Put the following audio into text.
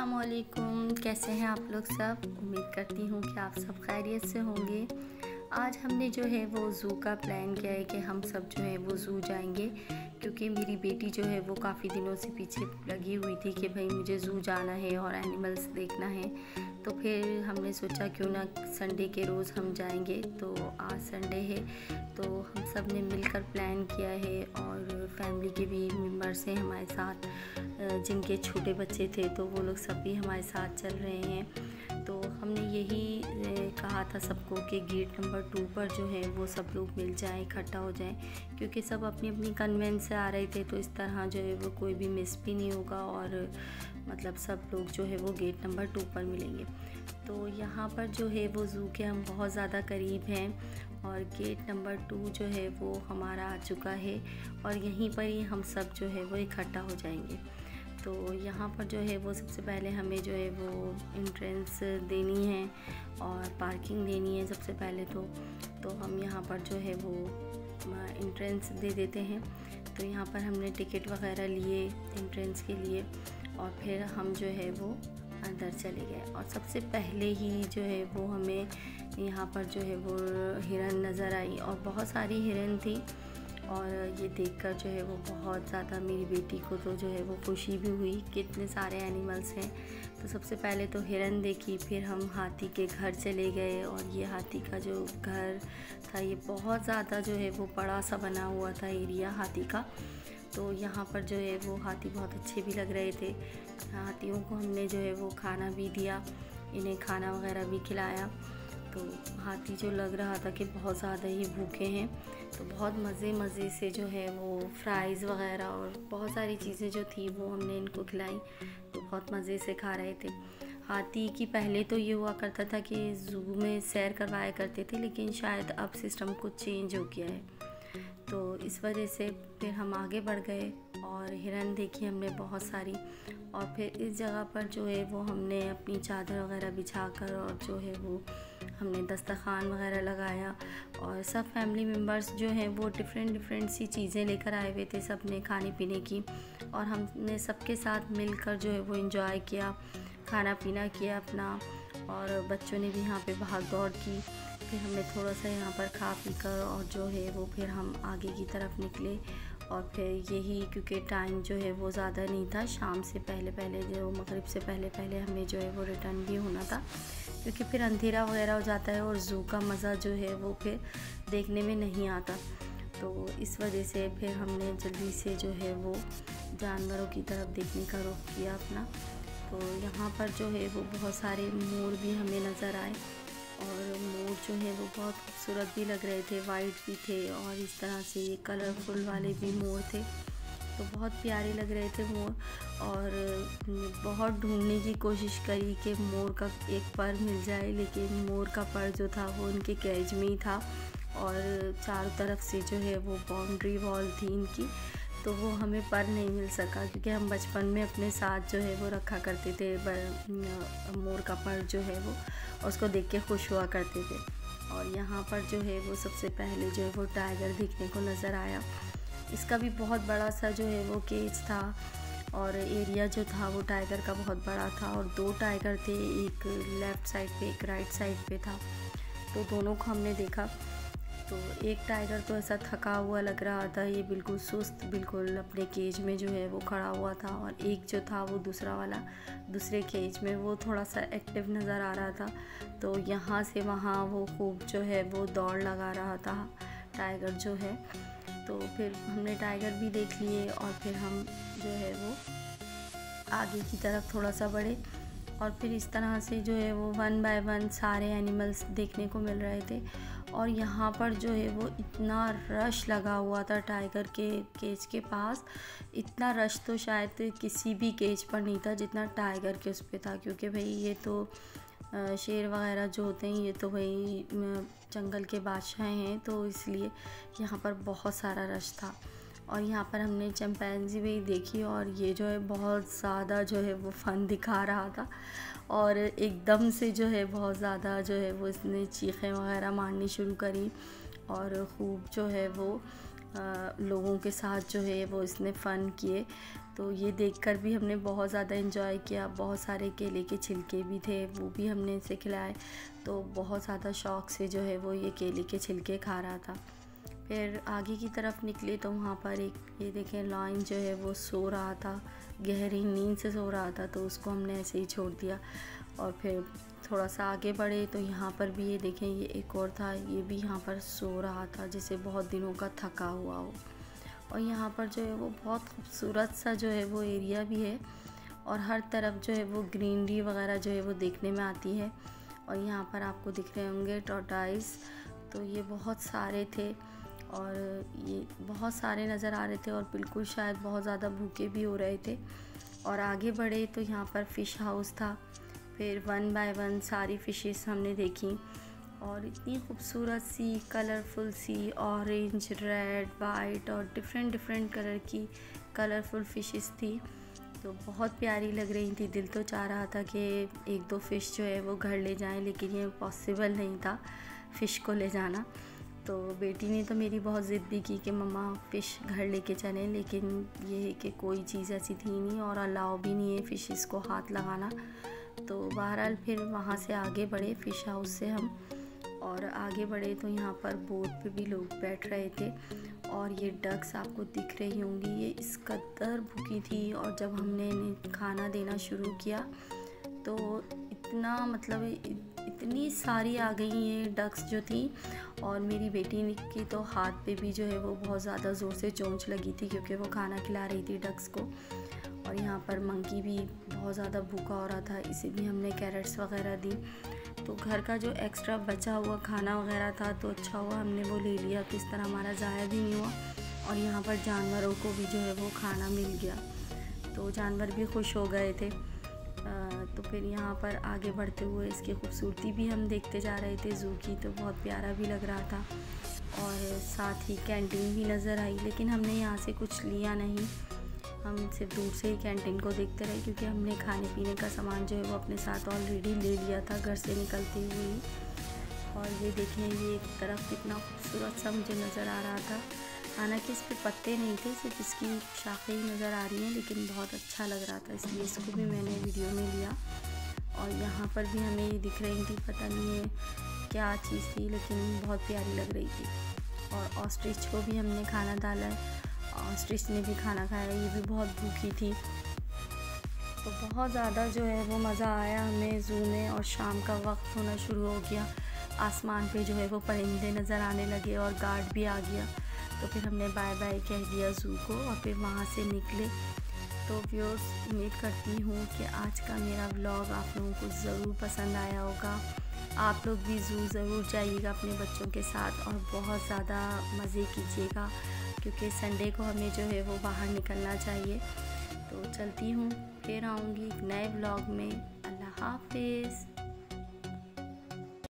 अस्सलामुअलैकुम, कैसे हैं आप लोग सब। उम्मीद करती हूँ कि आप सब खैरियत से होंगे। आज हमने जो है वो ज़ू का प्लान किया है कि हम सब जो है वो ज़ू जाएंगे, क्योंकि मेरी बेटी जो है वो काफ़ी दिनों से पीछे लगी हुई थी कि भाई मुझे ज़ू जाना है और एनिमल्स देखना है। तो फिर हमने सोचा क्यों ना संडे के रोज़ हम जाएंगे। तो आज संडे है तो हम सब ने मिलकर प्लान किया है और फैमिली के भी मेम्बर्स हैं हमारे साथ, जिनके छोटे बच्चे थे तो वो लोग सब भी हमारे साथ चल रहे हैं। तो हमने यही कहा था सबको कि गेट नंबर 2 पर जो है वो सब लोग मिल जाएं, इकट्ठा हो जाएं, क्योंकि सब अपनी अपनी कन्वेंस से आ रहे थे। तो इस तरह जो है वो कोई भी मिस भी नहीं होगा और मतलब सब लोग जो है वो गेट नंबर 2 पर मिलेंगे। तो यहाँ पर जो है वो ज़ू के हम बहुत ज़्यादा करीब हैं और गेट नंबर 2 जो है वो हमारा आ चुका है और यहीं पर ही हम सब जो है वो इकट्ठा हो जाएंगे। तो यहाँ पर जो है वो सबसे पहले हमें जो है वो एंट्रेंस देनी है और पार्किंग देनी है सबसे पहले। तो हम यहाँ पर जो है वो एंट्रेंस दे देते हैं। तो यहाँ पर हमने टिकट वगैरह लिए एंट्रेंस के लिए और फिर हम जो है वो अंदर चले गए। और सबसे पहले ही जो है वो हमें यहाँ पर जो है वो हिरन नज़र आई और बहुत सारी हिरन थी और ये देखकर जो है वो बहुत ज़्यादा मेरी बेटी को तो जो है वो खुशी भी हुई कि इतने सारे एनिमल्स हैं। तो सबसे पहले तो हिरन देखी, फिर हम हाथी के घर चले गए और ये हाथी का जो घर था ये बहुत ज़्यादा जो है वो बड़ा सा बना हुआ था एरिया हाथी का। तो यहाँ पर जो है वो हाथी बहुत अच्छे भी लग रहे थे। हाथियों को हमने जो है वो खाना भी दिया, इन्हें खाना वगैरह भी खिलाया। तो हाथी जो लग रहा था कि बहुत ज़्यादा ही भूखे हैं। तो बहुत मज़े से जो है वो फ्राइज़ वगैरह और बहुत सारी चीज़ें जो थी वो हमने इनको खिलाई। तो बहुत मज़े से खा रहे थे। हाथी की पहले तो ये हुआ करता था कि ज़ू में सैर करवाया करते थे, लेकिन शायद अब सिस्टम कुछ चेंज हो गया है। तो इस वजह से फिर हम आगे बढ़ गए और हिरन देखी हमने बहुत सारी। और फिर इस जगह पर जो है वो हमने अपनी चादर वगैरह बिछाकर और जो है वो हमने दस्तरखान वगैरह लगाया और सब फैमिली मेम्बर्स जो हैं वो डिफरेंट सी चीज़ें लेकर आए हुए थे सब ने खाने पीने की। और हमने सबके साथ मिलकर जो है वो एंजॉय किया, खाना पीना किया अपना। और बच्चों ने भी यहाँ पे भाग दौड़ की। फिर हमने थोड़ा सा यहाँ पर खा पी कर और जो है वो फिर हम आगे की तरफ निकले। और फिर यही क्योंकि टाइम जो है वो ज़्यादा नहीं था, शाम से पहले जो मगरिब से पहले हमें जो है वो रिटर्न भी होना था, क्योंकि फिर अंधेरा वगैरह हो जाता है और ज़ू का मज़ा जो है वो फिर देखने में नहीं आता। तो इस वजह से फिर हमने जल्दी से जो है वो जानवरों की तरफ देखने का रुख किया अपना। तो यहाँ पर जो है वो बहुत सारे मोर भी हमें नज़र आए और मोर जो है वो बहुत खूबसूरत भी लग रहे थे, वाइट भी थे और इस तरह से ये कलरफुल वाले भी मोर थे। तो बहुत प्यारे लग रहे थे मोर और बहुत ढूंढने की कोशिश करी कि मोर का एक पर मिल जाए, लेकिन मोर का पर जो था वो उनके केज में ही था और चारों तरफ से जो है वो बाउंड्री वॉल थी इनकी। तो वो हमें पर नहीं मिल सका, क्योंकि हम बचपन में अपने साथ जो है वो रखा करते थे मोर का पर जो है वो, उसको देख के खुश हुआ करते थे। और यहाँ पर जो है वो सबसे पहले जो है वो टाइगर दिखने को नज़र आया। इसका भी बहुत बड़ा सा जो है वो केज था और एरिया जो था वो टाइगर का बहुत बड़ा था और 2 टाइगर थे, एक लेफ़्ट साइड पे एक राइट साइड पे था। तो दोनों को हमने देखा। तो एक टाइगर तो ऐसा थका हुआ लग रहा था, ये बिल्कुल सुस्त बिल्कुल अपने केज में जो है वो खड़ा हुआ था। और एक जो था वो दूसरा वाला दूसरे केज में वो थोड़ा सा एक्टिव नज़र आ रहा था। तो यहाँ से वहाँ वो खूब जो है वो दौड़ लगा रहा था टाइगर जो है। तो फिर हमने टाइगर भी देख लिए और फिर हम जो है वो आगे की तरफ थोड़ा सा बढ़े और फिर इस तरह से जो है वो 1 बाय 1 सारे एनिमल्स देखने को मिल रहे थे। और यहाँ पर जो है वो इतना रश लगा हुआ था टाइगर के केज के पास, इतना रश तो शायद किसी भी केज पर नहीं था जितना टाइगर के उस पे था, क्योंकि भाई ये तो शेर वगैरह जो होते हैं ये तो भाई जंगल के बादशाह हैं, तो इसलिए यहाँ पर बहुत सारा रश था। और यहाँ पर हमने चिंपैंजी भी देखी और ये जो है बहुत ज़्यादा जो है वो फ़न दिखा रहा था और एकदम से जो है बहुत ज़्यादा जो है वो इसने चीखें वगैरह मारनी शुरू करी और ख़ूब जो है वो लोगों के साथ जो है वो इसने फ़न किए। तो ये देखकर भी हमने बहुत ज़्यादा एंजॉय किया। बहुत सारे केले के छिलके भी थे, वो भी हमने इसे खिलाए। तो बहुत ज़्यादा शौक़ से जो है वो ये केले के छिलके खा रहा था। फिर आगे की तरफ निकले तो वहाँ पर एक ये देखें लायन जो है वो सो रहा था, गहरी नींद से सो रहा था, तो उसको हमने ऐसे ही छोड़ दिया। और फिर थोड़ा सा आगे बढ़े तो यहाँ पर भी ये देखें, ये एक और था, ये भी यहाँ पर सो रहा था जैसे बहुत दिनों का थका हुआ हो। और यहाँ पर जो है वो बहुत खूबसूरत सा जो है वो एरिया भी है और हर तरफ जो है वो ग्रीनरी वगैरह जो है वो देखने में आती है। और यहाँ पर आपको दिख रहे होंगे टॉर्टॉइस, तो ये बहुत सारे थे और ये बहुत सारे नज़र आ रहे थे और बिल्कुल शायद बहुत ज़्यादा भूखे भी हो रहे थे। और आगे बढ़े तो यहाँ पर फ़िश हाउस था। फिर 1 बाय 1 सारी फ़िशेस हमने देखी और इतनी खूबसूरत सी, कलरफुल सी, ऑरेंज, रेड, वाइट और डिफरेंट कलर की कलरफुल फ़िशेस थी। तो बहुत प्यारी लग रही थी। दिल तो चाह रहा था कि 1-2 फ़िश जो है वो घर ले जाएं, लेकिन ये पॉसिबल नहीं था फ़िश को ले जाना। तो बेटी ने तो मेरी बहुत ज़िद भी की कि मम्मा फ़िश घर लेके चलें, लेकिन ये है कि कोई चीज़ ऐसी थी नहीं और अलाउ भी नहीं है फ़िशेस को हाथ लगाना। तो बहरहाल फिर वहाँ से आगे बढ़े फ़िश हाउस से हम, और आगे बढ़े तो यहाँ पर बोट पे भी लोग बैठ रहे थे। और ये डक्स आपको दिख रही होंगी, ये इस कदर भूखी थी और जब हमने इन्हें खाना देना शुरू किया तो इतना मतलब इतनी सारी आ गई ये डक्स जो थी। और मेरी बेटी की तो हाथ पे भी जो है वो बहुत ज़्यादा ज़ोर से चोंच लगी थी क्योंकि वो खाना खिला रही थी डक्स को। और यहाँ पर मंकी भी बहुत ज़्यादा भूखा हो रहा था, इसे भी हमने कैरेट्स वगैरह दी। तो घर का जो एक्स्ट्रा बचा हुआ खाना वगैरह था तो अच्छा हुआ हमने वो ले लिया, किस तरह हमारा ज़ाया भी नहीं हुआ। और यहाँ पर जानवरों को भी जो है वो खाना मिल गया, तो जानवर भी खुश हो गए थे। तो फिर यहाँ पर आगे बढ़ते हुए इसकी खूबसूरती भी हम देखते जा रहे थे ज़ू की, तो बहुत प्यारा भी लग रहा था। और साथ ही कैंटीन भी नज़र आई, लेकिन हमने यहाँ से कुछ लिया नहीं, हम सिर्फ दूर से ही कैंटीन को देखते रहे क्योंकि हमने खाने पीने का सामान जो है वो अपने साथ ऑलरेडी ले लिया था घर से निकलते हुए। और ये देखें, ये एक तरफ कितना खूबसूरत सा मुझे नज़र आ रहा था। हालांकि इस पे पत्ते नहीं थे, सिर्फ इसकी शाखें ही नज़र आ रही हैं, लेकिन बहुत अच्छा लग रहा था, इसलिए इसको भी मैंने वीडियो में लिया। और यहाँ पर भी हमें ये दिख रही थी, पता नहीं है क्या चीज़ थी, लेकिन बहुत प्यारी लग रही थी। और ऑस्ट्रिच को भी हमने खाना डाला है, ऑस्ट्रिच ने भी खाना खाया, ये भी बहुत भूखी थी। तो बहुत ज़्यादा जो है वो मज़ा आया हमें ज़ू में। और शाम का वक्त होना शुरू हो गया, आसमान पे जो है वो परिंदे नज़र आने लगे और गार्ड भी आ गया। तो फिर हमने बाय बाय कह दिया ज़ू को और फिर वहाँ से निकले। तो व्यूअर्स, उम्मीद करती हूँ कि आज का मेरा व्लॉग आप लोगों को ज़रूर पसंद आया होगा। आप लोग भी ज़ू ज़रूर जाइएगा अपने बच्चों के साथ और बहुत ज़्यादा मज़े कीजिएगा, क्योंकि संडे को हमें जो है वो बाहर निकलना चाहिए। तो चलती हूँ, फिर आऊँगी एक नए व्लॉग में। अल्लाह हाफ़िज़।